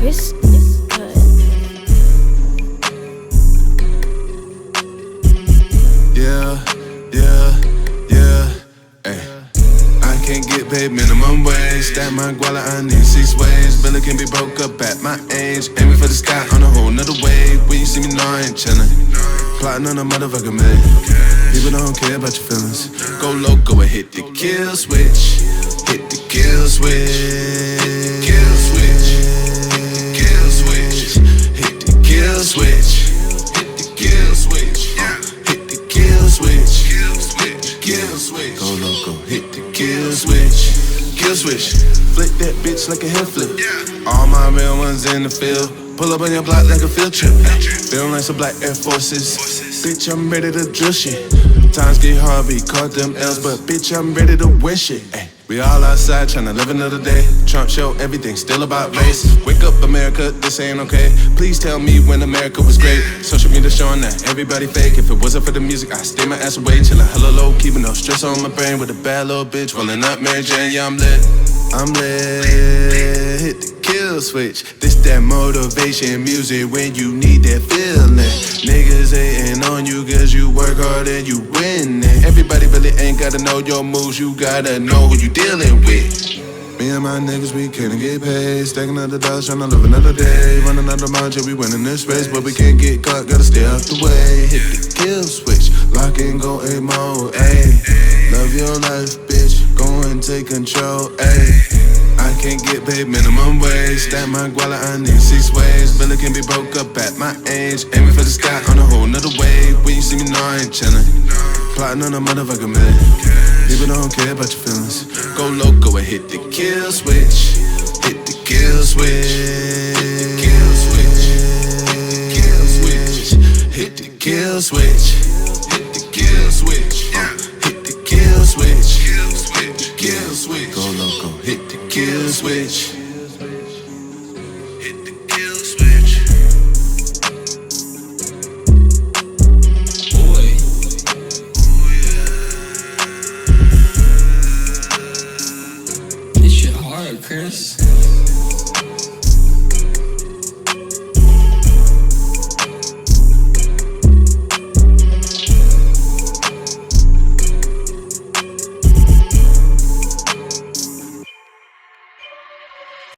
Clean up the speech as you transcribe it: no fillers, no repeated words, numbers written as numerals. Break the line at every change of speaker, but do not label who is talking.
It's good.
Yeah. Ay. I can't get paid minimum wage. Stack my guala, I need 6 ways. Billy can be broke up at my age. Aiming for the sky on a whole nother wave. When you see me, know I ain't chillin'. Plotting on a motherfucker, man. People don't care about your feelings. Go loco and hit the kill switch. Hit the kill switch. Kill switch. Kill switch. Hit the kill switch. Hit the kill switch. Hit the kill switch. Kill switch. Go loco, hit the kill switch. Kill switch. Flick that bitch like a hip flip. All my real ones in the field. Pull up on your block like a field trip. Feeling like some black Air Forces. Bitch, I'm ready to drill shit. Times get hard, we caught them L's, but bitch, I'm ready to win shit. Ay. We all outside tryna live another day. Trump show, everything still about race. Wake up, America, this ain't okay. Please tell me when America was great. Social media showing that everybody fake. If it wasn't for the music, I'd stay my ass away. Chillin' hella low, keeping no stress on my brain. With a bad little bitch, rolling up Mary Jane. Yeah, I'm lit. I'm lit. Hit the kill switch. This that motivation music when you need that feeling. Niggas hating on you cause you work hard and you winning. Everybody really ain't gotta know your moves, you gotta know who you dealing with. Me and my niggas, we can't get paid. Stacking up the dollars, tryna live another day. Running out the margin, we winning this race, but we can't get caught, gotta stay out the way. Hit the kill switch, lock and go A mode, ayy. Love your life, bitch, go and take control, ayy. I can't get paid minimum wage. Stack my guala, I need 6 ways. Billy can be broke up at my age. Aiming for the sky on a whole nother wave. When you see me, know I ain't chillin'. Plotting on a motherfucker, man. People don't care about your feelings. Go loco and hit the kill switch. Hit the kill switch. Kill switch. Kill switch. Hit the kill switch. Hit the kill switch. Hit the kill switch. Kill switch. Go loco, hit the kill switch.